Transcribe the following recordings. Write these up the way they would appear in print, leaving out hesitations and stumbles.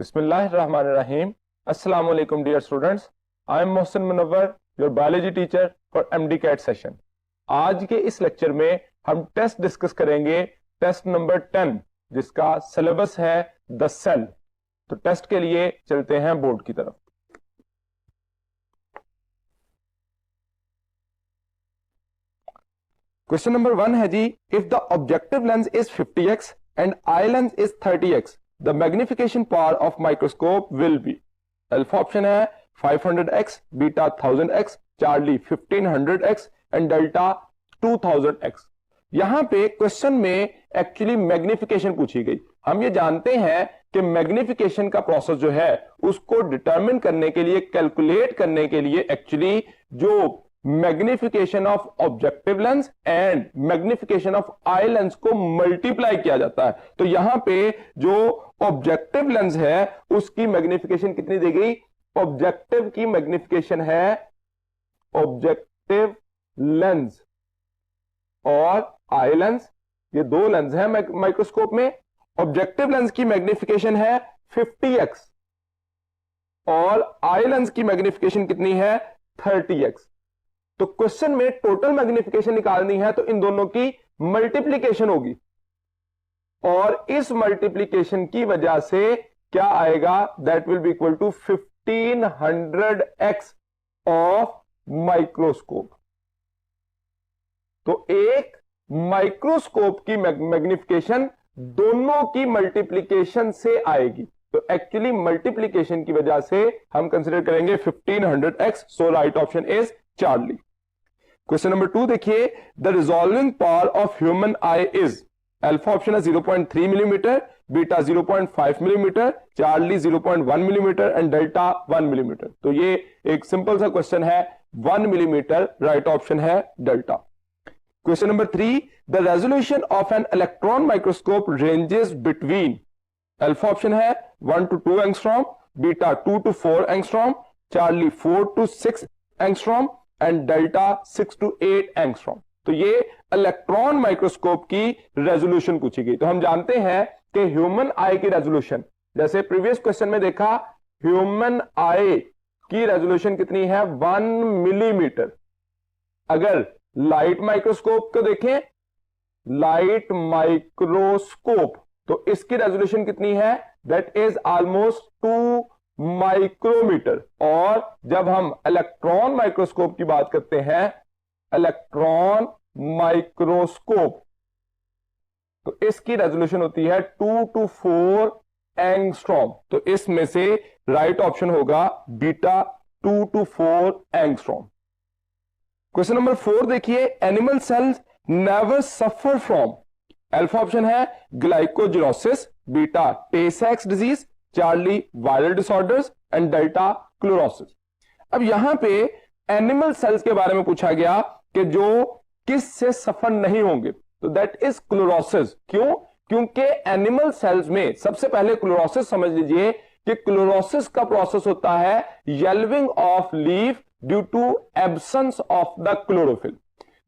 Bismillahirrahmanirrahim. Assalamu alaikum dear students. I am Mohsin Munawwar, your biology teacher for MD CAT session. आज के इस lecture में हम test discuss करेंगे, test number 10 जिसका सिलेबस है द सेल। तो टेस्ट के लिए चलते हैं बोर्ड की तरफ। क्वेश्चन नंबर 1 है जी, if the objective lens is 50x and eye lens is 30x, the magnification power of microscope will be। Alpha option है 500x, beta 1000x, Charlie 1500x and delta 2000x। यहां पे question में actually magnification पूछी गई। हम ये जानते हैं कि मैग्निफिकेशन का प्रोसेस जो है उसको डिटरमिन करने के लिए, कैलकुलेट करने के लिए एक्चुअली जो magnification of objective lens and magnification of eye lens को मल्टीप्लाई किया जाता है। तो यहां पे जो ऑब्जेक्टिव लेंस है उसकी मैग्निफिकेशन कितनी दी गई? ऑब्जेक्टिव की मैग्निफिकेशन है, ऑब्जेक्टिव लेंस और आई लेंस, ये दो लेंस है माइक्रोस्कोप में। ऑब्जेक्टिव लेंस की मैग्निफिकेशन है 50x और आई लेंस की मैग्निफिकेशन कितनी है? 30x। तो क्वेश्चन में टोटल मैग्निफिकेशन निकालनी है तो इन दोनों की मल्टीप्लीकेशन होगी और इस मल्टीप्लीकेशन की वजह से क्या आएगा? That will be equal to 1500x of microscope. तो एक माइक्रोस्कोप की मैग्निफिकेशन दोनों की मल्टीप्लीकेशन से आएगी। तो एक्चुअली मल्टीप्लीकेशन की वजह से हम कंसीडर करेंगे 1500x। So right option is charlie. Question number 2 देखिए, the resolving power of human I is. Alpha option है 0.3 millimetre, beta 0.5 millimetre, Charlie 0.1 millimetre and delta 1 millimetre. तो ये एक सिंपल सा क्वेश्चन है, 1 मिलीमीटर राइट ऑप्शन है delta. Question number 3, the resolution of an electron microscope ranges between. Alpha option है 1 to 2 angstrom, beta 2 to 4 angstrom, Charlie 4 to 6 angstrom and delta 6 to 8 angstrom. तो ये electron microscope की resolution पूछी गई। तो हम जानते हैं कि ह्यूमन आई की रेजोल्यूशन, जैसे प्रीवियस क्वेश्चन में देखा, ह्यूमन आई की रेजोल्यूशन कितनी है? 1 मिलीमीटर। अगर लाइट माइक्रोस्कोप को देखें, लाइट माइक्रोस्कोप, तो इसकी रेजोल्यूशन कितनी है? That is almost 2 micrometer. और जब हम इलेक्ट्रॉन माइक्रोस्कोप की बात करते हैं, इलेक्ट्रॉन माइक्रोस्कोप, तो इसकी रेजोल्यूशन होती है 2 to 4 एंगस्ट्रॉम। तो इसमें से राइट ऑप्शन होगा beta 2 to 4 angstrom. Question number 4 देखिए, animal cells never suffer from. Alpha option है ग्लाइकोजिनोसिस, बीटा टे सैक्स disease, Charlie viral disorders and delta chlorosis. अब यहां पे एनिमल सेल्स के बारे में पूछा गया कि जो किस से सफर नहीं होंगे, तो दैट इज क्लोरोसिस। क्यों? क्योंकि एनिमल सेल्स में सबसे पहले क्लोरोसिस समझ लीजिए कि क्लोरोसिस का प्रोसेस होता है yellowing of leaf due to absence of the chlorophyll.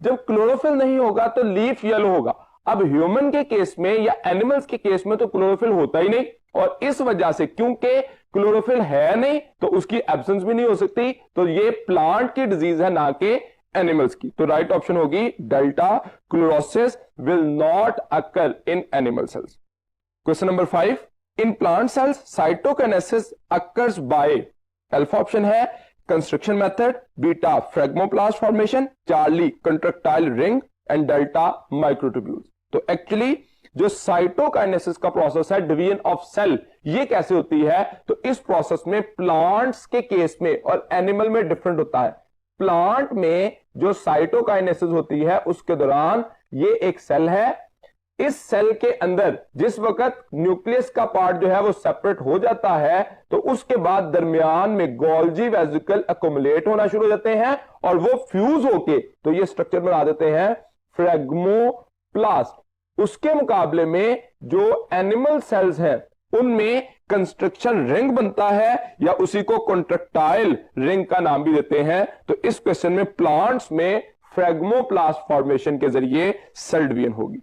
जब क्लोरोफिल नहीं होगा तो लीफ येलो होगा। अब ह्यूमन के केस में या एनिमल्स के केस में तो क्लोरोफिल होता ही नहीं, और इस वजह से क्योंकि क्लोरोफिल है नहीं तो उसकी एब्सेंस भी नहीं हो सकती। तो ये प्लांट की डिजीज है, ना कि एनिमल्स की। तो राइट ऑप्शन होगी delta, chlorosis will not occur in animal cells. Question number 5, in plant cells cytokinesis occurs by. Alpha option है construction method, beta phragmoplast formation, Charlie contractile ring and delta microtubules. तो actually जो cytokinesis का process है, division of cell, ये कैसे होती है? तो इस प्रोसेस में प्लांट्स के केस में और एनिमल में डिफरेंट होता है। प्लांट में जो साइटोकाइनेसिस होती है उसके दौरान ये एक सेल है, इस सेल के अंदर जिस वक्त न्यूक्लियस का पार्ट जो है वो सेपरेट हो जाता है तो उसके बाद दरमियान में गोल्जी वेसिकल अकोमुलेट होना शुरू हो जाते हैं और वो फ्यूज होके तो ये स्ट्रक्चर बना देते हैं फ्रेगमोप्लास्ट। उसके मुकाबले में जो एनिमल सेल्स हैं उनमें कंस्ट्रक्शन रिंग बनता है या उसी को कॉन्ट्रैक्टाइल रिंग का नाम भी देते हैं। तो इस क्वेश्चन में प्लांट्स में फ्रेगमोप्लास्ट फॉर्मेशन के जरिए सेल डिवीजन होगी।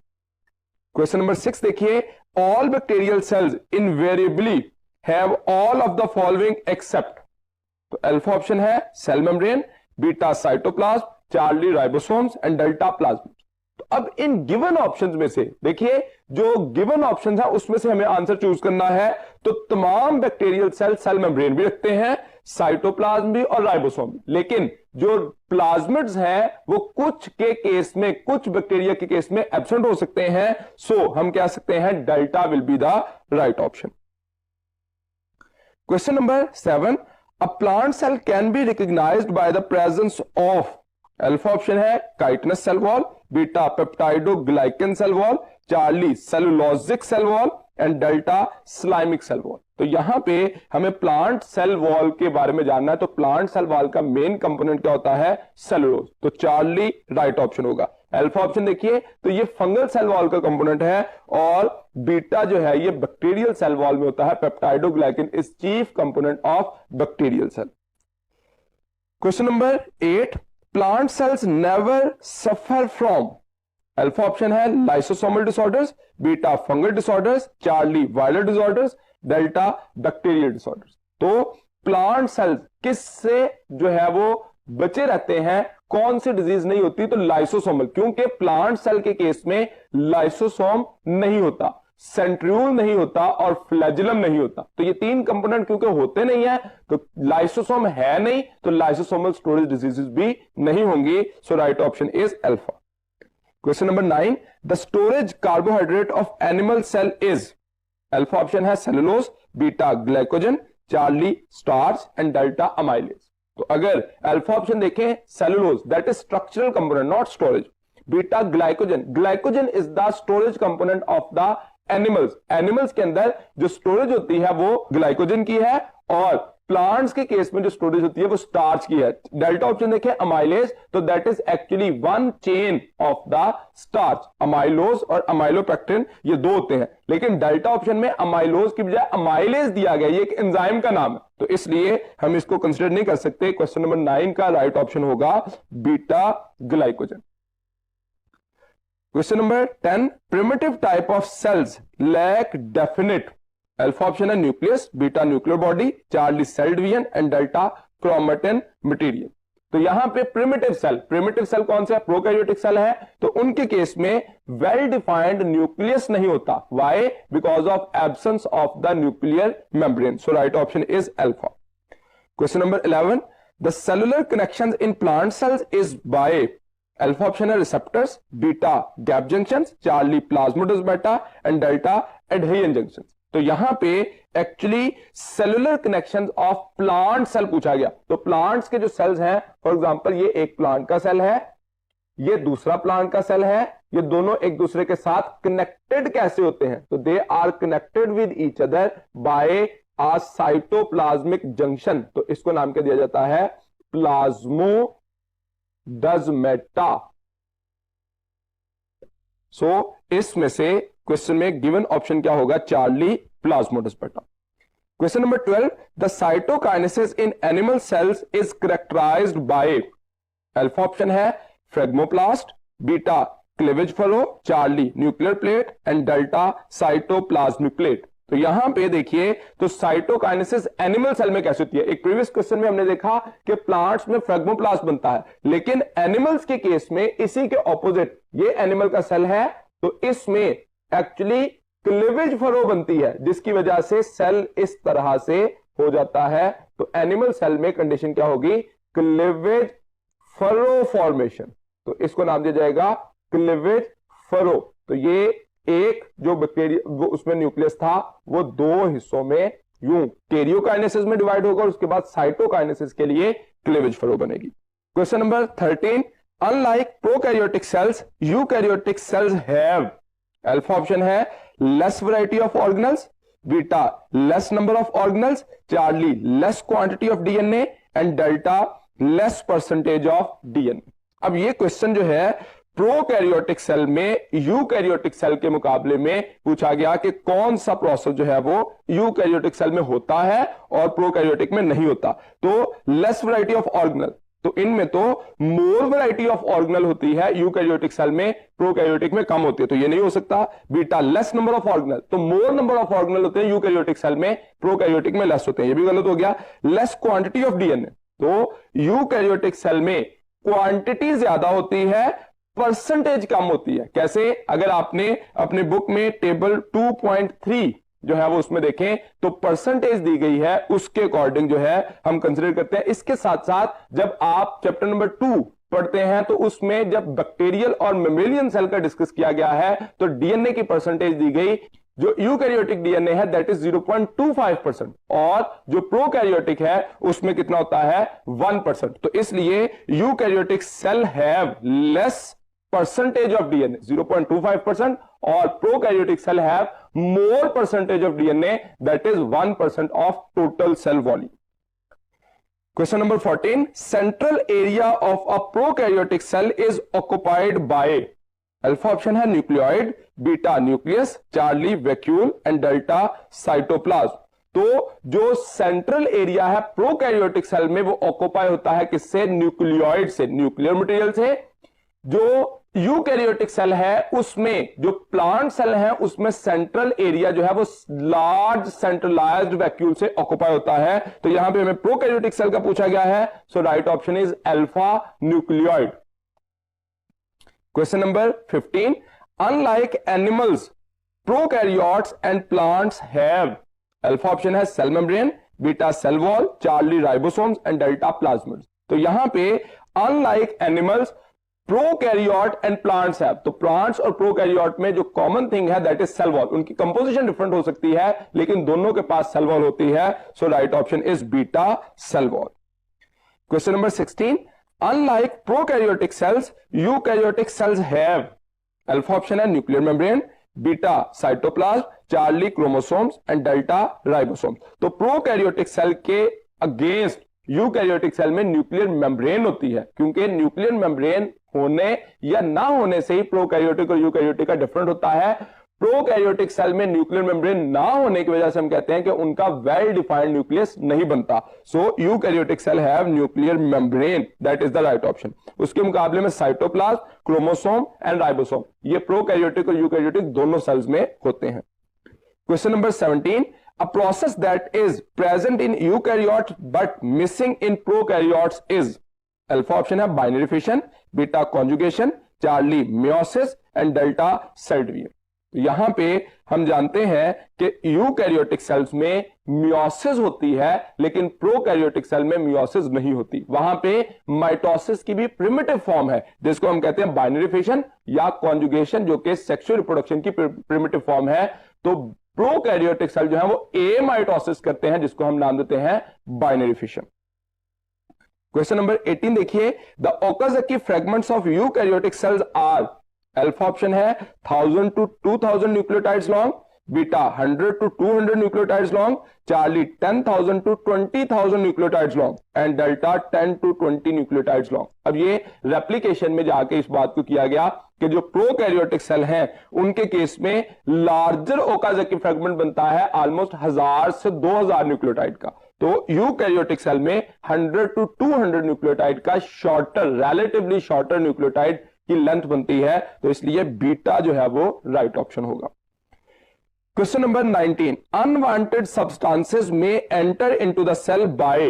क्वेश्चन नंबर 6 देखिए, all bacterial cells invariably have all of the following except, तो अल्फा ऑप्शन है cell membrane, beta cytoplasm, Charlie ribosomes and delta plasma. तो अब इन गिवन ऑप्शंस में से देखिए, जो गिवन ऑप्शंस है उसमें से हमें आंसर चूज करना है। तो तमाम बैक्टीरियल सेल सेल मेम्ब्रेन भी रखते हैं, साइटोप्लाज्म भी और राइबोसोम भी, लेकिन जो प्लाज्मिड्स हैं वो कुछ के केस में, कुछ बैक्टीरिया के केस में एब्सेंट हो सकते हैं। सो हम कह सकते हैं delta will be the right option. Question number 7, a plant cell can be recognised by the presence of, alpha option है chitinous cell wall, beta peptidoglycan cell wall, Charlie cellulosic cell wall and delta slimic cell wall. तो यहां पे हमें plant cell wall के बारे में जानना है। तो प्लांट सेल वॉल का मेन कंपोनेंट क्या होता है? सेलुलोज। तो चार्ली राइट ऑप्शन होगा। अल्फा ऑप्शन देखिए, तो ये फंगल सेल वॉल का कंपोनेंट है, और बीटा जो है ये बैक्टीरियल सेल वॉल में होता है। Peptidoglycan is chief component of bacterial cell. Question number 8, plant cells never suffer from, alpha option है lysosomal disorders, beta fungal disorders, Charlie viral disorders, delta bacterial disorders. तो plant cells किससे जो है वो बचे रहते हैं, कौन सी डिजीज नहीं होती? तो लाइसोसोमल, क्योंकि प्लांट सेल के केस में लाइसोसोम नहीं होता, सेंट्रियोल नहीं होता और फ्लैजिलम नहीं होता। तो ये तीन कंपोनेंट क्योंकि होते नहीं है, तो लाइसोसोम है नहीं, तो लाइसोसोमल स्टोरेज डिजीजेस भी नहीं होंगी। So right option is alpha. Question number 9, the storage carbohydrate of animal cell is, alpha option है cellulose, beta glycogen, Charlie starch and delta amylase. तो अगर अल्फा ऑप्शन देखें cellulose, that is structural component not storage. Beta glycogen, glycogen is the storage component of the animals. Animals के अंदर जो storage होती है वो ग्लाइकोजन की है, और प्लांट्स के केस में जो स्टोरेज होती है वो स्टार्च की है। डेल्टा ऑप्शन देखें अमाइलेज, तो that is actually one chain of the starch. Amylose और अमाइलोपेक्टिन ये दो होते हैं, लेकिन डेल्टा ऑप्शन में अमाइलोज की बजाय अमाइलेज दिया गया, ये एक एंजाइम का नाम है, तो इसलिए हम इसको कंसिडर नहीं कर सकते। क्वेश्चन नंबर 9 का राइट ऑप्शन होगा beta glycogen. Question number 10, primitive type of cells lack definite, alpha option है nucleus, beta nuclear body, Charlie cell division and delta chromatin material. तो यहां पे प्रिमिटिव सेल कौन सा है? प्रोकैरियोटिक सेल है, तो उनके केस में वेल डिफाइंड न्यूक्लियस नहीं होता। Why? Because of absence of the nuclear membrane. So right option is alpha. Question number 11, the cellular connections in plant cells is by, alpha option है receptors, beta gap junctions, Charlie plasmodesmata and delta adhesion junctions. तो यहां पे actually cellular connections of plant cell पूछा गया। तो plants के जो sales हैं, फॉर एग्जांपल ये एक प्लांट का सेल है, ये दूसरा प्लांट का सेल है, ये दोनों एक दूसरे के साथ कनेक्टेड कैसे होते हैं? तो they are connected with each other by a cytoplasmic junction. तो इसको नाम क्या दिया जाता है? प्लाज्मोडेस्माटा। सो इसमें से क्वेश्चन में गिवन ऑप्शन क्या होगा? Charlie plasmodesmata. Question number 12, the cytokinesis in animal cells is characterised by, alpha option है phragmoplast, beta cleavage furrow, Charlie nuclear plate and delta cytoplasmic plate. तो यहां पे देखिए, तो साइटोकाइनेसिस एनिमल सेल में कैसे होती है? एक प्रीवियस क्वेश्चन में हमने देखा कि प्लांट्स में फ्रेगमोप्लास्ट बनता है, लेकिन एनिमल्स के केस में इसी के ऑपोजिट, ये एनिमल का सेल है, तो इसमें एक्चुअली क्लीवेज फरो बनती है, जिसकी वजह से सेल इस तरह से हो जाता है। तो एनिमल सेल में कंडीशन क्या होगी? Cleavage furrow formation. तो इसको नाम दिया जाएगा क्लीवेज फरो। तो ये एक जो बैक्टीरिया वो उसमें न्यूक्लियस था, वो दो हिस्सों में यूं कैरियोकाइनेसिस में डिवाइड होगा, और उसके बाद साइटोकाइनेसिस के लिए क्लीवेज फरो बनेगी। Question number 13, unlike prokaryotic cells, eukaryotic cells have, alpha option है less variety of organelles, beta less number of organelles, Charlie less quantity of DNA and delta less percentage of DNA. अब ये question जो है prokaryotic cell में eukaryotic cell के मुकाबले में पूछा गया कि कौन सा प्रोसेस जो है वो यूकैरियोटिक सेल में होता है और प्रोकैरियोटिक में नहीं होता। तो लेस वैरायटी ऑफ ऑर्गेनल, तो इनमें तो मोर वैरायटी ऑफ ऑर्गेनल होती है यूकैरियोटिक सेल में, प्रोकैरियोटिक में कम होती है, तो ये नहीं हो सकता। Beta less number of organelle, तो मोर नंबर ऑफ ऑर्गेनल होते हैं यूकैरियोटिक सेल में, प्रोकैरियोटिक में लेस होते हैं, ये भी गलत हो गया। लेस क्वांटिटी ऑफ डीएनए, तो यूकैरियोटिक सेल में क्वांटिटी ज्यादा होती है, परसेंटेज कम होती है। कैसे? अगर आपने अपने बुक में टेबल 2.3 जो है वो उसमें देखें तो परसेंटेज दी गई है, उसके अकॉर्डिंग जो है हम कंसीडर करते हैं। इसके साथ साथ जब आप चैप्टर नंबर 2 पढ़ते हैं तो उसमें जब बैक्टीरियल और मेमेलियन सेल का डिस्कस किया गया है तो डीएनए की परसेंटेज दी गई, जो यूकैरियोटिक डीएनए है दैट इज 0.25% और जो प्रोकैरियोटिक है उसमें कितना होता है 1%। तो इसलिए eukaryotic cell have less percentage of DNA 0.25% और prokaryotic cell have more percentage of DNA that is 1% of total cell volume. Question number 14, central area of a prokaryotic cell is occupied by, alpha option है nucleoid, beta nucleus, Charlie vacuole and delta cytoplasm. तो जो central area है prokaryotic cell में वो occupy होता है किससे? Nucleoid से, न्यूक्लियर मटेरियल से। जो यूकैरियोटिक सेल है उसमें, जो प्लांट सेल है उसमें सेंट्रल एरिया जो है वो लार्ज सेंट्रलाइज्ड वैक्यूल से ऑक्युपाई होता है। तो यहां पे हमें प्रोकैरियोटिक सेल का पूछा गया है, so right option is alpha nucleoid. Question number 15, unlike animals prokaryotes and plants have, alpha option है cell membrane, beta cell wall, Charlie ribosomes and delta plasmids. तो यहां पे unlike animals prokaryote and plants है, तो plants और prokaryote में जो common thing है दैट इज सेल वॉल। उनकी कंपोजिशन डिफरेंट हो सकती है लेकिन दोनों के पास सेल वॉल होती है, so right option is beta cell wall. Question number 16, unlike prokaryotic cells eukaryotic cells have, alpha option है nuclear membrane, beta cytoplasm, Charlie chromosomes and delta ribosomes. तो प्रोकैरियोटिक सेल के अगेंस्ट यूकैरियोटिक सेल में nuclear membrane होती है, क्योंकि nuclear membrane होने या ना होने से ही प्रोकैरियोटिक और यूकैरियोटिक का डिफरेंट होता है। प्रोकैरियोटिक सेल में न्यूक्लियर मेम्ब्रेन ना होने की वजह से हम कहते हैं कि उनका वेल डिफाइंड न्यूक्लियस नहीं बनता। So eukaryotic cell have nuclear membrane, that is the right option. उसके मुकाबले में साइटोप्लाज्म, क्रोमोसोम एंड राइबोसोम ये प्रोकैरियोटिक और यूकैरियोटिक दोनों सेल्स में होते हैं। Question number 17, a process that is present in eukaryotes but missing in prokaryotes is, alpha option है binary fission, beta conjugation, Charlie meiosis and delta cell division. तो यहां पे हम जानते हैं कि यूकैरियोटिक सेल्स में मियोसिस होती है लेकिन प्रोकैरियोटिक सेल में मियोसिस नहीं होती। वहां पे माइटोसिस की भी प्रिमिटिव फॉर्म है जिसको हम कहते हैं बाइनरी फिशन या कॉन्जुगेशन, जो कि सेक्सुअल रिप्रोडक्शन की प्रिमिटिव फॉर्म है। तो प्रोकैरियोटिक सेल जो है वो एमाइटोसिस करते हैं जिसको हम नाम देते हैं बाइनरी फिशन। क्वेश्चन नंबर 18 देखिए, the Okazaki fragments of eukaryotic cells are, alpha option है 1000 to 2000 nucleotides long, beta 100 to 200 nucleotides long, Charlie 10,000 to 20,000 nucleotides long and delta 10 to 20 nucleotides long. अब ये रेप्लिकेशन में जाके इस बात को किया गया कि जो प्रोकैरियोटिक सेल हैं उनके केस में लार्जर ओकाज़की फ्रेगमेंट बनता है ऑलमोस्ट 1000 से 2000 न्यूक्लियोटाइड का। तो यूकैरियोटिक सेल में 100 to 200 न्यूक्लियोटाइड का शॉर्टर, रिलेटिवली शॉर्टर न्यूक्लियोटाइड की लेंथ बनती है, तो इसलिए बीटा जो है वो राइट ऑप्शन होगा। Question number 19, unwanted substances may enter into the cell by,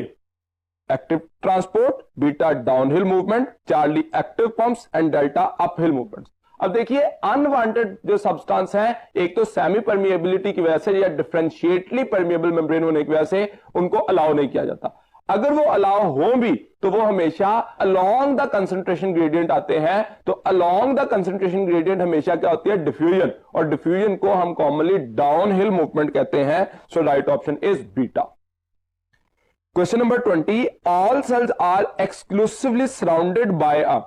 active transport, beta downhill movement, Charlie active pumps and delta uphill movement. अब देखिए अनवांटेड जो सब्सटेंस है, एक तो सेमी परमिएबिलिटी की वजह से या डिफरेंशिएटली परमिएबल मेम्ब्रेन होने की वजह से उनको अलाउ नहीं किया जाता। अगर वो अलाउ हो भी तो वो हमेशा अलोंग द कंसंट्रेशन ग्रेडियंट आते हैं। तो अलोंग द कंसंट्रेशन ग्रेडियंट हमेशा क्या होती है? डिफ्यूजन, और डिफ्यूजन को हम कॉमनली डाउनहिल मूवमेंट कहते हैं। So right option is beta. Question number 20, all cells are exclusively surrounded by a,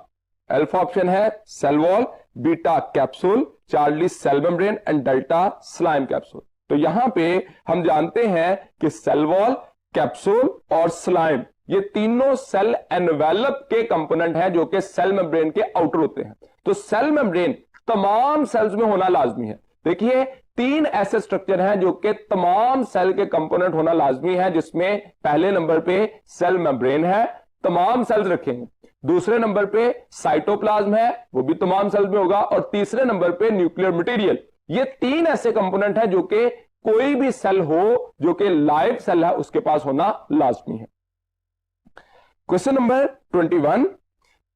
alpha option है cell wall, beta capsule, Charlie cell membrane and delta slime capsule. तो यहां पे हम जानते हैं कि सेल वॉल, कैप्सूल और स्लाइम ये तीनों सेल एनवेलप के कंपोनेंट हैं जो कि सेल मेम्ब्रेन के आउटर होते हैं। तो सेल मेम्ब्रेन तमाम सेल्स में होना लाजमी है। देखिए 3 ऐसे स्ट्रक्चर हैं जो कि तमाम सेल के कंपोनेंट होना लाजमी है, जिसमें पहले नंबर पे सेल मेम्ब्रेन है, तमाम सेल्स रखेंगे, दूसरे नंबर पे साइटोप्लाज्म है वो भी तमाम सेल्स में होगा, और तीसरे नंबर पे न्यूक्लियर मटेरियल। ये तीन ऐसे कंपोनेंट हैं जो कि कोई भी सेल हो जो कि लाइव सेल है उसके पास होना लाजमी है। Question number 21,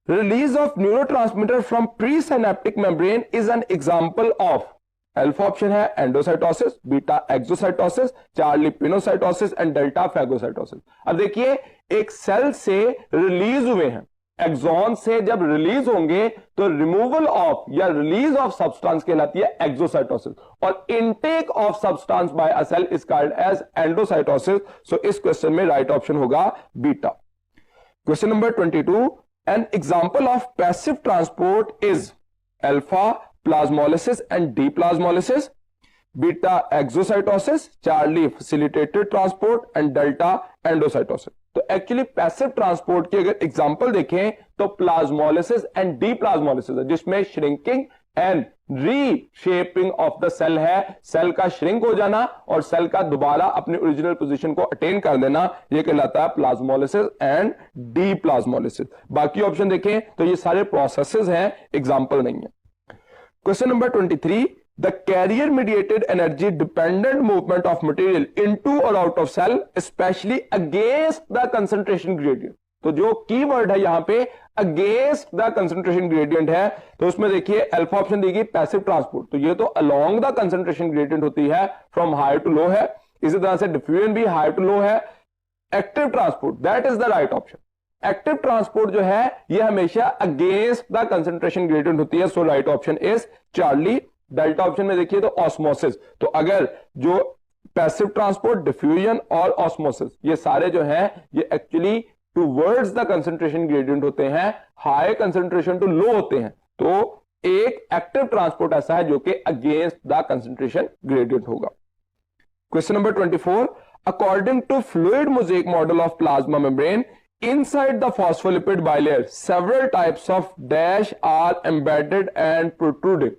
release of neurotransmitter from pre synaptic membrane is an example of. Alpha option है endocytosis, beta exocytosis, Charlie pinocytosis and delta phagocytosis. अब देखिए एक सेल से रिलीज हुए हैं, एक्सॉन से जब रिलीज होंगे तो रिमूवल ऑफ या रिलीज ऑफ सब्सटेंस कहलाती है एक्सोसाइटोसिस, और intake of substance by a cell is called as endocytosis. सो इस क्वेश्चन में राइट ऑप्शन होगा beta. Question number 22, an example of passive transport is alpha plasmolysis and deplasmolysis, beta exocytosis, Charlie facilitated transport and delta endocytosis। तो actually passive transport की अगर example देखें तो plasmolysis and deplasmolysis है, जिसमें shrinking and reshaping of the cell है, cell का shrink हो जाना और सेल का दोबारा अपनी ओरिजिनल पोजीशन को अटेन कर देना, यह कहलाता है प्लाज्मोलिसिस एंड डीप्लाज्मोलिसिस। बाकी ऑप्शन देखें तो ये सारे प्रोसेसेस हैं, एग्जांपल नहीं है। Question number 23, the carrier mediated energy dependent movement of material into or out of cell especially against the concentration gradient। तो जो कीवर्ड है यहां पे against the concentration gradient है, तो उसमें देखिए अल्फा ऑप्शन देगी पैसिव ट्रांसपोर्ट, तो ये तो along the concentration gradient होती है, from high to low है, इसी तरह से डिफ्यूजन भी high to low है। Active transport that is the right option. Active transport जो है ये हमेशा अगेंस्ट द कंसंट्रेशन ग्रेडियंट होती है, so right option is Charlie. Delta option में देखिए तो ऑस्मोसिस, तो अगर जो पैसिव ट्रांसपोर्ट, डिफ्यूजन और ऑस्मोसिस ये सारे जो हैं ये actually towards the concentration gradient होते हैं, हाई कंसंट्रेशन टू लो होते हैं, तो एक एक्टिव ट्रांसपोर्ट ऐसा है जो कि अगेंस्ट द कंसंट्रेशन ग्रेडियंट होगा। Question number 24, according to fluid mosaic model of plasma membrane inside the phospholipid bilayer several types of dash are embedded and protruding।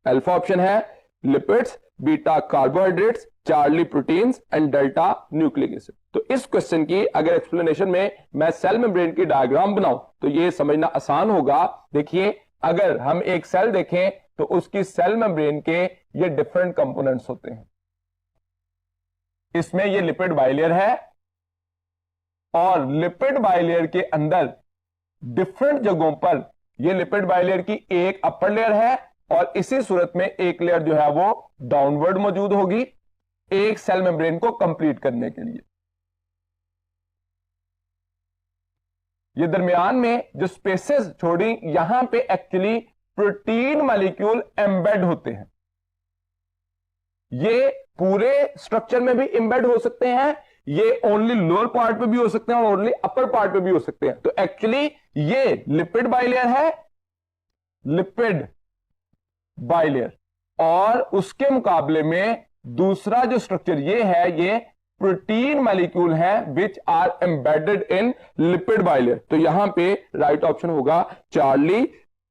Alpha option है lipids, beta carbohydrates, Charlie proteins and delta nucleic acid. तो इस question की अगर explanation में मैं cell membrane की diagram बनाऊं तो ये समझना आसान होगा। देखिए अगर हम एक सेल देखें तो उसकी सेल मेम्ब्रेन के ये डिफरेंट कंपोनेंट्स होते हैं, इसमें ये लिपिड बाइलेयर है और लिपिड बाइलेयर के अंदर डिफरेंट जगहों पर यह लिपिड बाइलेयर की एक अपर लेयर है और इसी सूरत में एक लेयर जो है वो डाउनवर्ड मौजूद होगी एक सेल मेम्ब्रेन को कंप्लीट करने के लिए। ये दरमियान में जो स्पेसेस छोड़ी यहां पे एक्चुअली प्रोटीन मॉलिक्यूल एम्बेड होते हैं। ये पूरे स्ट्रक्चर में भी एम्बेड हो सकते हैं, ये ओनली लोअर पार्ट पे भी हो सकते हैं और ओनली अपर पार्ट पे भी हो सकते हैं। तो एक्चुअली ये लिपिड बाइलेयर है, लिपिड बाइलेयर, और उसके मुकाबले में दूसरा जो स्ट्रक्चर ये है ये प्रोटीन मॉलिक्यूल है which are embedded in lipid bilayer. तो यहां पे राइट ऑप्शन होगा Charlie.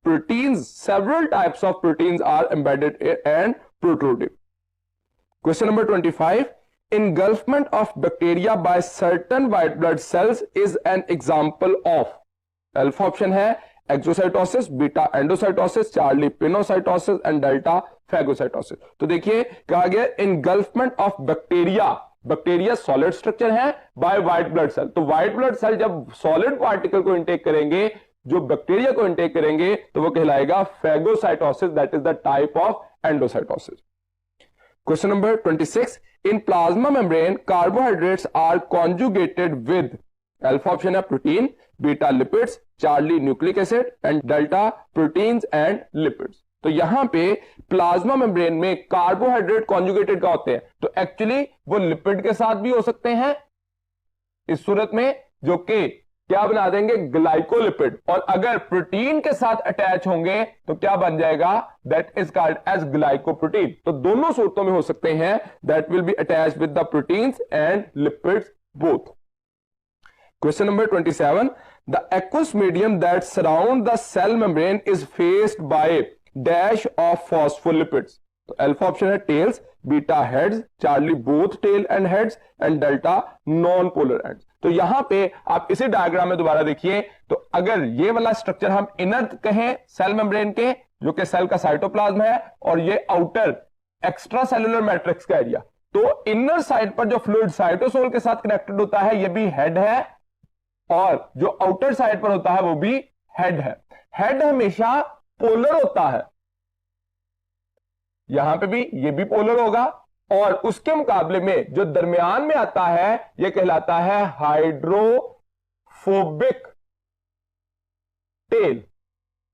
Proteins, several types of proteins are embedded and protruding. Question number 25, engulfment of bacteria by certain white blood cells is an example of। Alpha option है exocytosis, beta endocytosis, Charlie pinocytosis and delta phagocytosis. तो देखिए कहा गया engulfment of bacteria, bacteria solid structure है, by white blood cell. तो white blood cell जब solid particle को intake करेंगे, जो बैक्टीरिया को इंटेक करेंगे, तो वो कहलाएगा phagocytosis, that is the type of endocytosis. Question number 26, in plasma membrane carbohydrates are conjugated with। Alpha option है protein, beta lipids, Charlie nucleic acid and delta proteins and lipids. तो यहां पे plasma membrane में carbohydrate conjugated का होते हैं, तो actually वो लिपिड के साथ भी हो सकते हैं इस सूरत में, जो कि क्या बना देंगे ग्लाइकोलिपिड, और अगर प्रोटीन के साथ अटैच होंगे तो क्या बन जाएगा, that is called as glycoprotein. तो दोनों सूरतों में हो सकते हैं, that will be attached with the proteins and lipids both. Question number 27, the aqueous medium that surround the cell membrane is faced by dash of phospholipids. तो alpha option है tails, beta heads, Charlie both tail and heads and delta non polar ends. तो यहां पे आप इसी diagram में दोबारा देखिए, तो अगर ये वाला स्ट्रक्चर हम इनर कहें सेल मेम्ब्रेन के, जो कि सेल का साइटोप्लाज्म है, और ये आउटर एक्स्ट्रा सेलुलर मैट्रिक्स का एरिया, तो इनर साइड पर जो फ्लूइड साइटोसोल के साथ कनेक्टेड होता है ये भी हेड है, और जो आउटर साइड पर होता है वो भी हेड है। हेड हमेशा पोलर होता है, यहां पे भी ये भी पोलर होगा, और उसके मुकाबले में जो दरमियान में आता है ये कहलाता है हाइड्रोफोबिक टेल,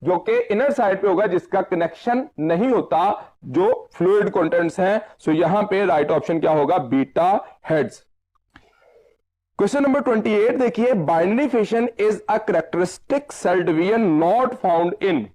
जो कि इनर साइड पे होगा, जिसका कनेक्शन नहीं होता जो फ्लूइड कंटेंट्स हैं। सो यहां पे राइट ऑप्शन क्या होगा, बीटा हेड्स। क्वेश्चन नंबर 28 देखिए, binary fission is a characteristic cell division not found in,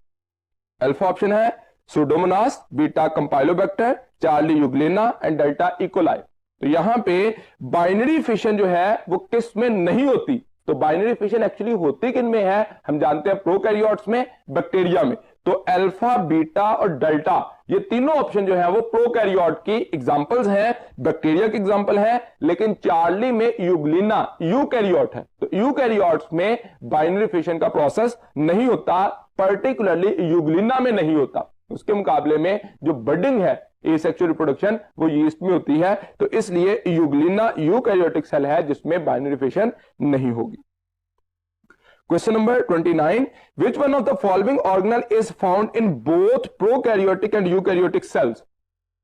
alpha option है Pseudomonas, beta Campylobacter, Charlie Euglena and delta E coli. तो यहां पे बाइनरी फिशन जो है वो किस में नहीं होती, तो बाइनरी फिशन एक्चुअली होती किन में है, हम जानते हैं प्रोकैरियोट्स में, बैक्टीरिया में। तो अल्फा, बीटा और डेल्टा ये तीनों ऑप्शन जो है वो प्रोकैरियोट की एग्जांपल्स हैं, बैक्टीरिया की एग्जांपल है, लेकिन चार्ली में यूग्लिना यूकैरियोट है, तो यूकैरियोट्स में बाइनरी फिशन का प्रोसेस नहीं होता, पर्टिकुलरली यूग्लिना में नहीं होता। उसके मुकाबले में जो बडिंग है एसेक्सुअल रिप्रोडक्शन वो यीस्ट में होती है, तो इसलिए यूग्लिना यूकैरियोटिक सेल है जिसमें बाइनरी फिशन नहीं होगी। Question number 29, which one of the following organelle is found in both prokaryotic and eukaryotic cells,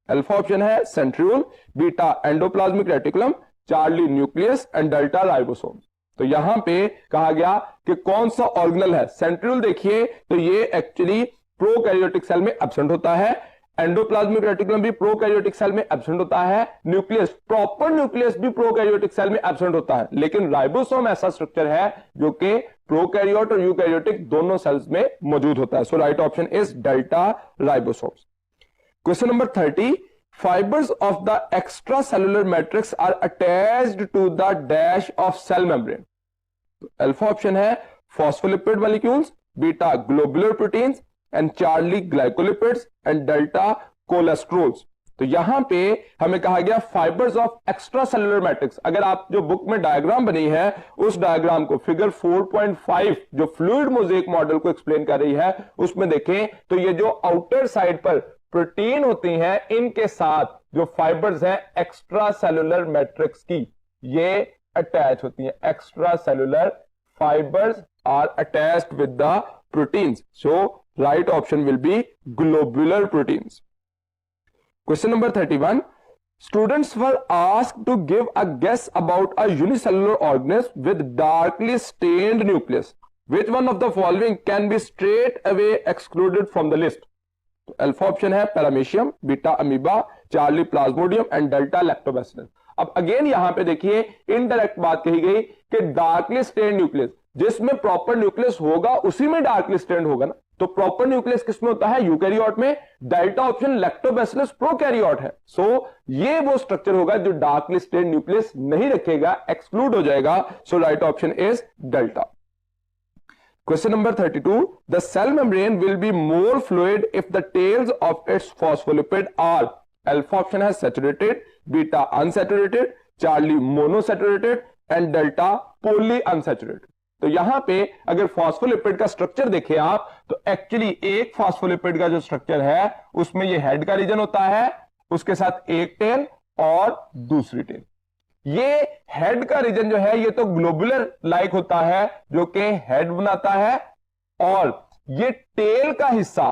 alpha option है centriole, beta endoplasmic reticulum, charlie nucleus and delta ribosome. तो यहां पे कहा गया कि कौन सा ऑर्गेनल है, सेंट्रियोल देखिए तो ये एक्चुअली प्रोकैरियोटिक सेल में एब्सेंट होता है, एंडोप्लाज्मिक रेटिकुलम भी प्रोकैरियोटिक सेल में एब्सेंट होता है, न्यूक्लियस, प्रॉपर न्यूक्लियस भी प्रोकैरियोटिक सेल में एब्सेंट होता है, लेकिन राइबोसोम ऐसा स्ट्रक्चर है जो कि प्रोकैरियोट और यूकैरियोटिक दोनों सेल्स में मौजूद होता है। So right option is delta ribosomes. Question number 30, fibers of the extracellular matrix are attached to the dash of cell membrane, alpha option है phospholipid molecules, beta globular proteins and charlie glycolipids and delta cholesterols. तो यहां पे हमें कहा गया fibres of extra cellular matrix. अगर आप जो बुक में डायग्राम बनी है उस डायग्राम को फिगर 4.5 जो फ्लूइड मोज़ेक मॉडल को एक्सप्लेन कर रही है उसमें देखें तो ये जो आउटर साइड पर प्रोटीन होती हैं इनके साथ जो फाइबर्स हैं एक्स्ट्रा सेलुलर मैट्रिक्स की ये अटैच होती हैं। Extracellular fibres are attached with the proteins, so right option will be globular proteins. Question number 31, students were asked to give a guess about a unicellular organism with darkly stained nucleus. Which one of the following can be straight away excluded from the list? Alpha option है paramecium, beta amoeba, charlie plasmodium and delta lactobacillus. अब again यहां पे देखिए indirect बात कही गई कि darkly stained nucleus, जिसमें प्रॉपर न्यूक्लियस होगा उसी में डार्कली स्टेन्ड होगा ना, तो प्रॉपर न्यूक्लियस किसमें होता है, यूकैरियोट में। डेल्टा ऑप्शन लैक्टोबैसिलस प्रोकैरियोट है, सो ये वो स्ट्रक्चर होगा जो डार्कली स्टेन्ड न्यूक्लियस नहीं रखेगा, एक्सक्लूड हो जाएगा। So right option is delta. Question number 32, the cell membrane will be more fluid if the tails of its phospholipid are, alpha option है saturated, beta unsaturated, charlie monosaturated and delta polyunsaturated। तो यहां पे अगर phospholipid का structure देखें आप तो actually एक फॉस्फोलिपिड का जो स्ट्रक्चर है उसमें ये हेड का रीजन होता है, उसके साथ एक टेल और दूसरी टेल। ये हेड का रीजन जो है ये तो ग्लोबुलर लाइक होता है जो कि हेड बनाता है, और ये टेल का हिस्सा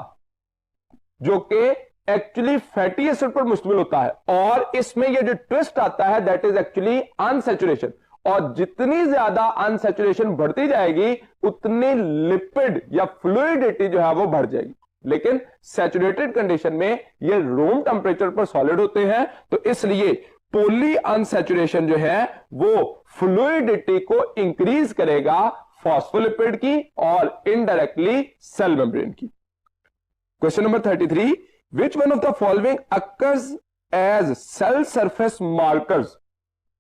जो कि एक्चुअली फैटी एसिड पर मुश्तमिल होता है, और इसमें ये जो ट्विस्ट आता है दैट इज एक्चुअली अनसैचुरेशन, और जितनी ज्यादा अनसैचुरेशन बढ़ती जाएगी उतनी लिपिड या फ्लूइडिटी जो है वो बढ़ जाएगी। लेकिन सैचुरेटेड कंडीशन में ये रूम टेम्परेचर पर सॉलिड होते हैं, तो इसलिए पोली अनसैचुरेशन जो है वो फ्लूइडिटी को इंक्रीज करेगा फॉस्फोलिपिड की और इनडायरेक्टली सेल मेम्ब्रेन की। Question number 33, which one of the following occurs as cell surface markers?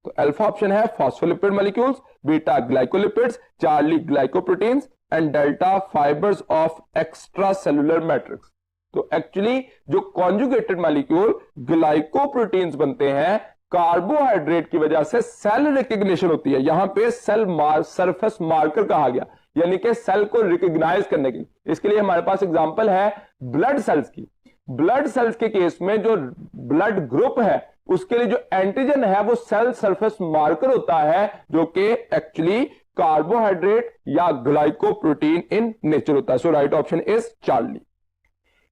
तो अल्फा ऑप्शन है phospholipid molecules, beta glycolipids, Charlie glycoproteins and delta fibres of extra cellular matrix. तो actually जो conjugated molecule glycoproteins बनते हैं carbohydrate की वजह से cell recognition होती है। यहां पे सेल सरफेस मार्कर कहा गया, यानी कि सेल को रिकॉग्नाइज करने की। इसके लिए हमारे पास एग्जांपल है ब्लड सेल्स की। ब्लड सेल्स के केस में जो ब्लड ग्रुप है उसके लिए जो एंटीजन है वो सेल सरफेस मार्कर होता है, जो कि एक्चुअली कार्बोहाइड्रेट या ग्लाइकोप्रोटीन इन नेचर होता है। So right option is charlie.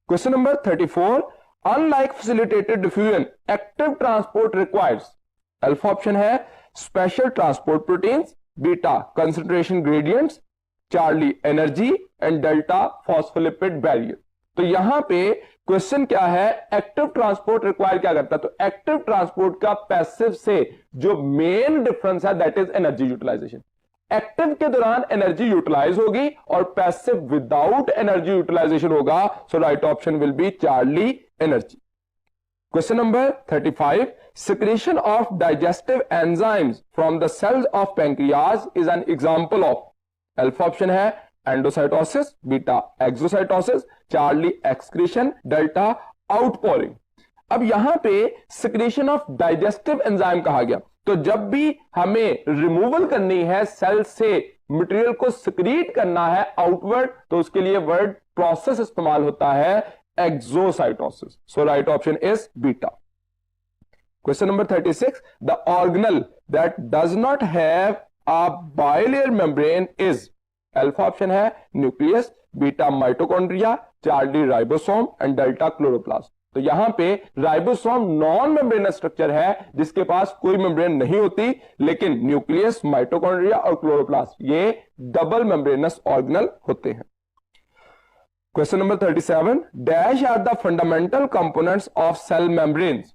Question number 34, unlike facilitated diffusion active transport requires. Alpha option है special transport proteins, beta concentration gradients, charlie energy and delta phospholipid barrier. तो यहां पे question क्या है, active transport require क्या करता है? तो एक्टिव ट्रांसपोर्ट का पैसिव से जो मेन डिफरेंस है that is energy utilisation. Active के दौरान एनर्जी यूटिलाइज होगी और पैसिव विदाउट एनर्जी यूटिलाइजेशन होगा। So right option will be charlie energy. Question number 35, secretion of digestive enzymes from the cells of pancreas is an example of। Alpha option है endocytosis, beta exocytosis, charlie excretion, delta outpouring. अब यहां पे secretion of digestive enzyme कहा गया, तो जब भी हमें रिमूवल करनी है सेल से मटेरियल को सिक्रीट करना है आउटवर्ड, तो उसके लिए वर्ड प्रोसेस इस्तेमाल होता है exocytosis. So right option is beta. Question number 36, the organelle that does not have a bilayer membrane is. Alpha option है nucleus, beta mitochondria, charlie ribosome and delta chloroplast. तो यहां पे राइबोसोम नॉन मेम्ब्रेनस स्ट्रक्चर है जिसके पास कोई membrane नहीं होती, लेकिन न्यूक्लियस, माइटोकॉन्ड्रिया और क्लोरोप्लास्ट ये डबल मेम्ब्रेनस ऑर्गेनल होते हैं। Question number 37, dash are the fundamental components of cell membranes.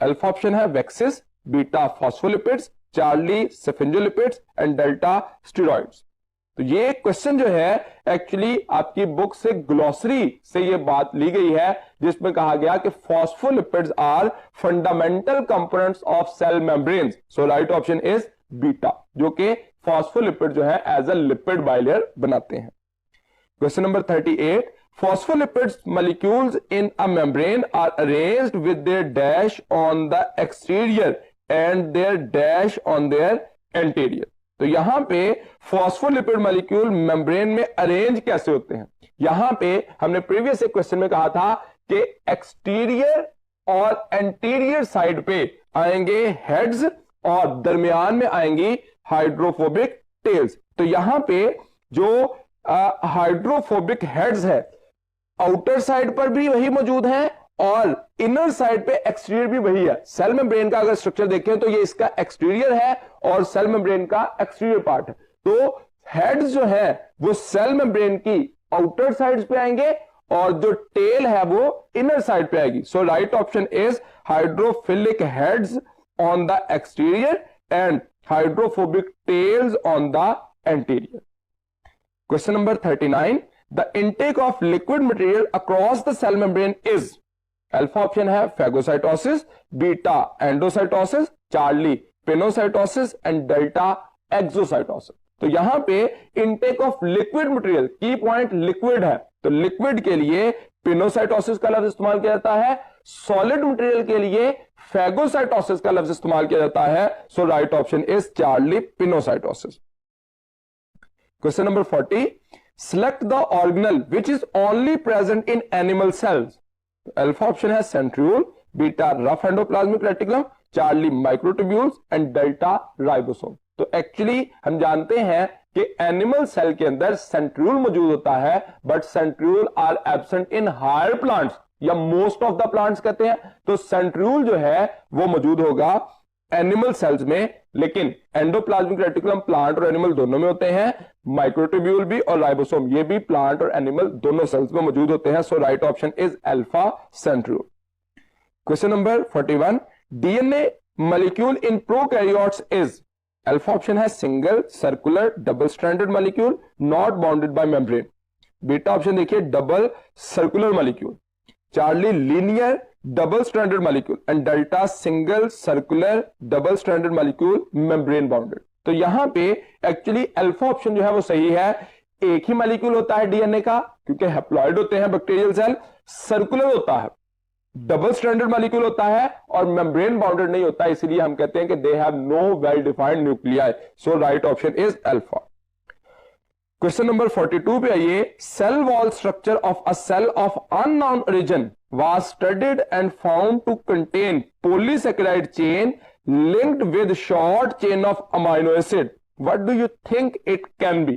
Alpha option है waxes, beta phospholipids, charlie sphingolipids and delta steroids. तो ये क्वेश्चन जो है एक्चुअली आपकी बुक से ग्लोसरी से ये बात ली गई है, जिसमें कहा गया कि phospholipids are fundamental components of cell membranes. So right option is beta, जो कि फॉस्फोलिपिड जो है एज अ लिपिड बाइलेयर बनाते हैं। Question number 38, phospholipids molecules in a membrane are arranged with their dash on the exterior and their dash on their anterior। तो यहां पे phospholipid molecule membrane में अरेंज कैसे होते हैं? यहां पे हमने प्रीवियस एक क्वेश्चन में कहा था कि एक्सटीरियर और एंटीरियर साइड पे आएंगे हेड्स और दरमियान में आएंगी हाइड्रोफोबिक टेल्स। तो यहां पे जो हाइड्रोफोबिक हेड्स है आउटर साइड पर भी वही मौजूद है और इनर साइड पे एक्सटीरियर भी वही है। सेल मेम्ब्रेन का अगर स्ट्रक्चर देखें तो ये इसका एक्सटीरियर है और सेल मेम्ब्रेन का एक्सटीरियर पार्ट है। तो हेड्स जो है वो सेल मेम्ब्रेन की आउटर साइड्स पे आएंगे और जो टेल है वो इनर साइड पे आएगी। So right option is hydrophilic heads on the exterior and hydrophobic tails on the anterior. Question number 39, the intake of liquid material across the cell membrane is। Alpha option है phagocytosis, beta endocytosis, Charlie pinocytosis and delta exocytosis. तो यहां पे intake of liquid material, की point liquid है, तो liquid के लिए pinocytosis का लफ्ज इस्तेमाल किया जाता है, सॉलिड मटेरियल के लिए फेगोसाइटोसिस का लफ्ज इस्तेमाल किया जाता है। So right option is charlie pinocytosis. Question number 40, select the organelle which is only present in animal cells। Alpha option है centriole, beta rough endoplasmic reticulum, charlie microtubules and delta ribosome. तो actually हम जानते हैं कि animal cell के अंदर centriole मौजूद होता है, but centriole are absent in higher plants या मोस्ट ऑफ द प्लांट्स कहते हैं। तो सेंट्रियोल जो है वो मौजूद होगा एनिमल सेल्स में, लेकिन एंडोप्लाज्मिक रेटिकुलम प्लांट और एनिमल दोनों में होते हैं, माइक्रोट्यूब्यूल भी और राइबोसोम ये भी प्लांट और एनिमल दोनों सेल्स में मौजूद होते हैं। So right option is alpha centriole. Question number 41, DNA molecule in prokaryotes is. Alpha option है single circular double stranded molecule not bounded by membrane, beta option देखिए double circular molecule, charlie linear double stranded molecule and delta single circular double stranded molecule membrane bounded. तो यहां पे actually alpha option जो है वो सही है, एक ही मॉलिक्यूल होता है डीएनए का क्योंकि हैप्लॉइड होते हैं बैक्टीरियल सेल, सर्कुलर होता है डबल स्ट्रैंडेड मॉलिक्यूल होता है और मेम्ब्रेन बाउंडेड नहीं होता, इसलिए हम कहते हैं कि they have no well defined nuclei. So right option is alpha. Question number 42 पे आइए। Cell wall structure of a cell of unknown origin was studied and found to contain polysaccharide chain linked with short chain of amino acid. What do you think it can be?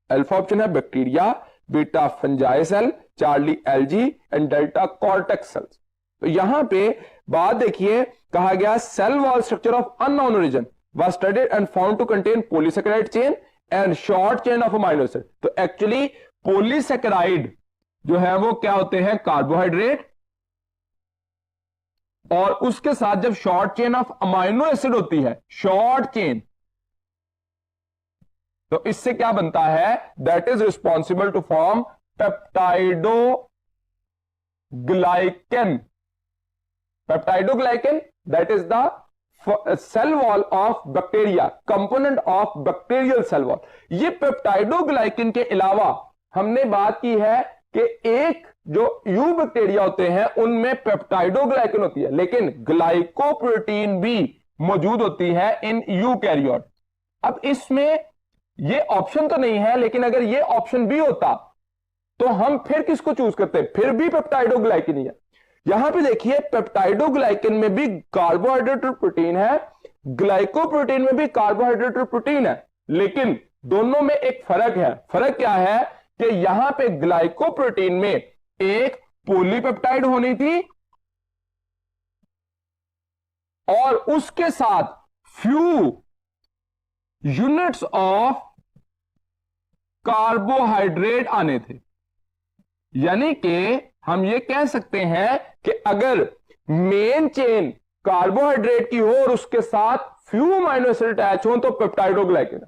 Alpha option है bacteria, beta fungi cell, charlie algae and delta cortex cells. तो यहां पे बात देखिए, कहा गया cell wall structure of unknown origin was studied and found to contain polysaccharide chain and short chain of amino acid। तो actually polysaccharide जो है वो क्या होते हैं, कार्बोहाइड्रेट, और उसके साथ जब short chain of amino acid होती है, शॉर्ट चेन, तो इससे क्या बनता है, that is responsible to form peptidoglycan. Peptidoglycan that is the cell wall of bacteria, component of bacterial cell wall. ये पेप्टाइडोग्लाइकन के अलावा हमने बात की है कि एक जो यू बैक्टीरिया होते हैं उनमें पेप्टाइडोग्लाइकन होती है, लेकिन ग्लाइकोप्रोटीन भी मौजूद होती है इन यूकैरियोट। अब इसमें ये ऑप्शन तो नहीं है, लेकिन अगर ये ऑप्शन भी होता तो हम फिर किसको चूज करते हैं, फिर भी पेप्टाइडोग्लाइकन ही है। यहां पे देखिए पेप्टाइडोग्लाइकन में भी कार्बोहाइड्रेट और प्रोटीन है, ग्लाइकोप्रोटीन में भी कार्बोहाइड्रेट और प्रोटीन है, लेकिन दोनों में एक फर्क है। फर्क क्या है कि यहां पे ग्लाइकोप्रोटीन में एक पॉलीपेप्टाइड होनी थी और उसके साथ फ्यू यूनिट्स ऑफ कार्बोहाइड्रेट आने थे। यानी कि हम ये कह सकते हैं कि अगर मेन चेन कार्बोहाइड्रेट की हो और उसके साथ फ्यू अमीनो एसिड अटैच हो तो पेप्टाइडोग्लाइकन,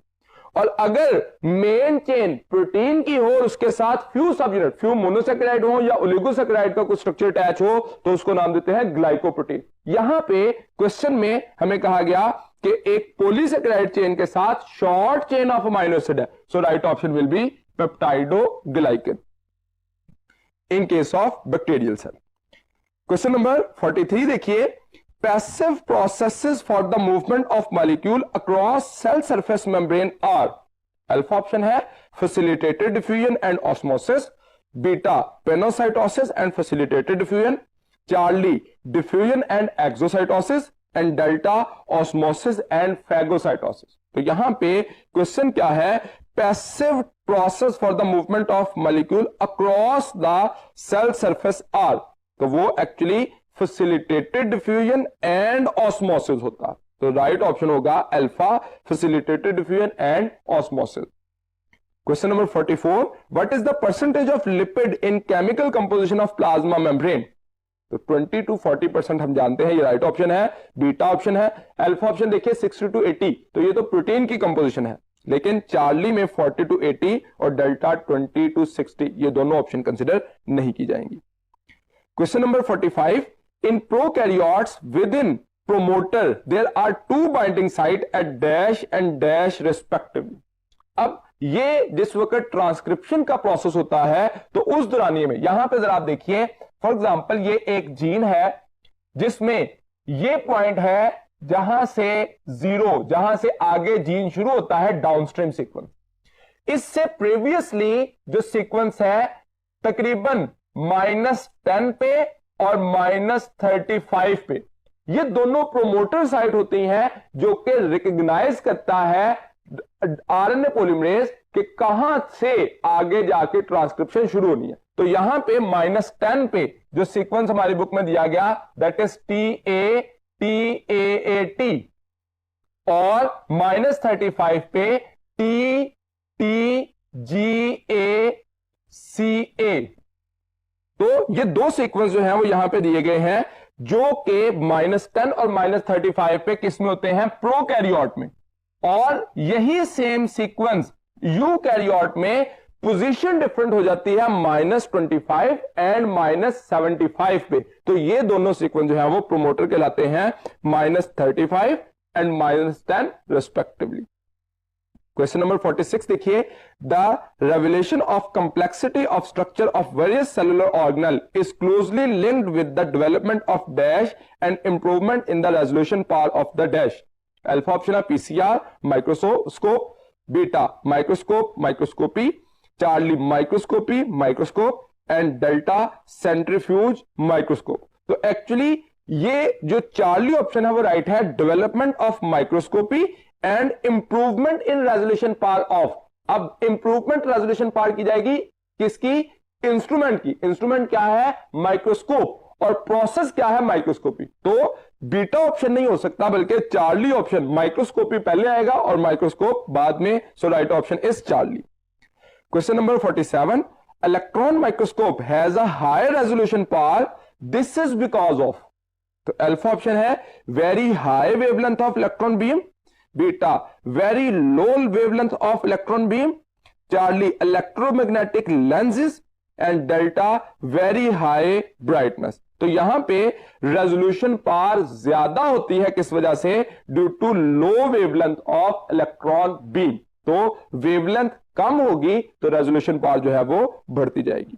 और अगर मेन चेन प्रोटीन की हो और उसके साथ फ्यू सब यूनिट, फ्यू मोनोसेकेराइड हो या ओलिगोसेकेराइड का कुछ स्ट्रक्चर अटैच हो तो उसको नाम देते हैं ग्लाइकोप्रोटीन। यहां पे क्वेश्चन में हमें कहा गया कि एक पॉलीसेकेराइड चेन के साथ short chain of amino acid है, so right option will be peptidoglycan in case of bacterial cell. Question number 43 देखिए। Passive processes for the movement of molecule across cell surface membrane are. Alpha option है facilitated diffusion and osmosis, beta pinocytosis and facilitated diffusion, charlie diffusion and exocytosis and delta osmosis and phagocytosis. तो यहां पे question क्या है, passive process for the movement of molecule across the cell surface are, तो वो actually facilitated diffusion and osmosis होता। तो right option होगा alpha, facilitated diffusion and osmosis. Question number 44, what is the percentage of lipid in chemical composition of plasma membrane. तो 20 to 40% हम जानते हैं, ये राइट ऑप्शन है, बीटा ऑप्शन है। अल्फा ऑप्शन देखिए 60 to 80, तो ये तो प्रोटीन की कंपोजिशन है, लेकिन चार्ली में 40 to 80 और डेल्टा 20 to 60, ये दोनों ऑप्शन कंसिडर नहीं की जाएंगी। Question number 45, in prokaryotes within promoter there are 2 binding site at dash and dash respectively. अब ये जिस वक्त ट्रांसक्रिप्शन का प्रोसेस होता है तो उस दौरानिए में यहां पे जरा आप देखिए, फॉर एग्जांपल ये एक जीन है जिसमें ये पॉइंट है जहां से 0, जहां से आगे जीन शुरू होता है डाउनस्ट्रीम सीक्वेंस। इससे प्रीवियसली जो सीक्वेंस है तकरीबन -10 पे और -35 पे, ये दोनों प्रोमोटर साइट होती हैं जो कि रिकॉग्नाइज करता है आरएनए पॉलीमरेज कि कहां से आगे जाके ट्रांसक्रिप्शन शुरू होनी है। तो यहां पे -10 पे जो सीक्वेंस हमारी बुक में दिया गया दैट इज TATAT, और -35 पे TTGACA। तो ये दो सीक्वेंस जो हैं वो यहां पे दिए गए हैं जो कि -10 और -35 पे किस में होते हैं, प्रोकैरियोट में, और यही सेम सीक्वेंस यूकैरियोट में पोजीशन डिफरेंट हो जाती है -25 एंड -75 पे। तो ये दोनों सीक्वेंस जो है वो प्रोमोटर कहलाते हैं, -35 एंड -10 रिस्पेक्टिवली। क्वेश्चन नंबर 46 देखिए, the revelation of complexity of structure of various cellular organelle is closely linked with the development of dash and improvement in the resolution power of the dash. Alpha option है PCR microscope, beta microscope microscopy, charlie microscopy microscope and delta centrifuge microscope. तो actually ये जो charlie option है वो right है, development of microscopy and improvement in resolution power of. अब improvement resolution power की जाएगी किसकी? इंस्ट्रूमेंट की। इंस्ट्रूमेंट क्या है? माइक्रोस्कोप। और प्रोसेस क्या है? माइक्रोस्कोपी। तो बीटा ऑप्शन नहीं हो सकता, बल्कि चार्ली ऑप्शन, माइक्रोस्कोपी पहले आएगा और माइक्रोस्कोप बाद में। So right option is charlie. Question number 47, electron microscope has a higher resolution power, this is because of. तो अल्फा ऑप्शन है very high wavelength of electron beam, beta very low wavelength of electron beam, charlie electromagnetic lenses and delta very high brightness. तो यहां पे resolution power ज्यादा होती है किस वजह से? Due to low wavelength of electron beam. तो वेवलेंथ कम होगी तो रेजोल्यूशन पावर जो है वो बढ़ती जाएगी।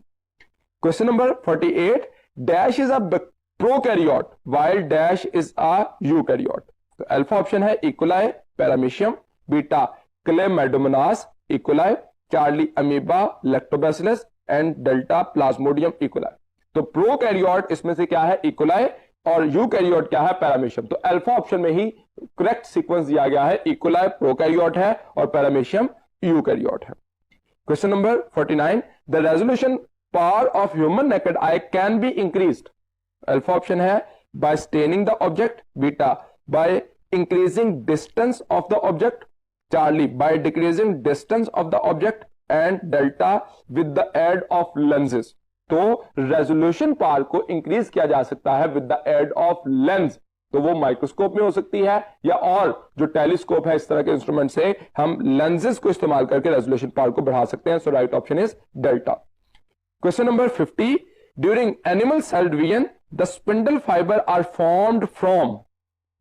Question number 48, dash is a prokaryote while dash is a eukaryote. तो अल्फा ऑप्शन है E coli paramecium, beta chlamydomonas E coli, Charlie amoeba lactobacillus and delta plasmodium E coli. तो प्रोकैरियोट इसमें से क्या है? इकोलाई, और यूकैरियोट क्या है? पैरामीशियम। तो अल्फा ऑप्शन में ही करेक्ट सीक्वेंस दिया गया है, इकोलाई प्रोकैरियोट है और पैरामीशियम यूकैरियोट है। Question number 49, the resolution power of human naked eye can be increased. Alpha option है by staining the object, beta by increasing distance of the object, charlie by decreasing distance of the object and delta with the aid of lenses. तो resolution power को increase किया जा सकता है with the aid of lens. तो वो microscope में हो सकती है या और जो टेलीस्कोप है, इस तरह के इंस्ट्रूमेंट से हम लेंसेज को इस्तेमाल करके रेजोल्यूशन पावर को बढ़ा सकते हैं। So right option is delta. Question number 50, during animal cell division the spindle fibre are formed from.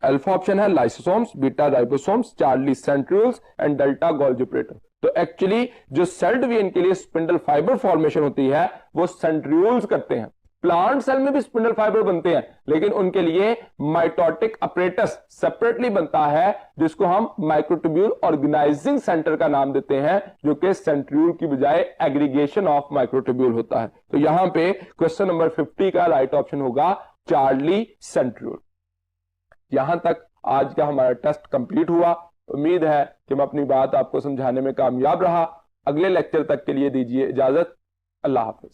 Alpha option है lysosomes, beta ribosomes, charlie centrioles and delta Golgi operator. तो actually जो cell division के लिए spindle fibre formation होती है वो centrioles करते हैं। प्लांट सेल में भी स्पिंडल फाइबर बनते हैं, लेकिन उनके लिए माइटोटिक अपरेटस सेपरेटली बनता है, जिसको हम माइक्रोट्यूब्यूल ऑर्गेनाइजिंग सेंटर का नाम देते हैं, जो कि सेंट्रियोल की बजाय एग्रीगेशन ऑफ माइक्रोट्यूब्यूल होता है। तो यहां पे क्वेश्चन नंबर 50 का राइट ऑप्शन होगा चार्ली सेंट्रियोल। यहां तक आज का हमारा टेस्ट कंप्लीट हुआ। उम्मीद है कि मैं अपनी बात आपको समझाने में कामयाब रहा। अगले लेक्चर तक के लिए दीजिए इजाजत। अल्लाह हाफिज।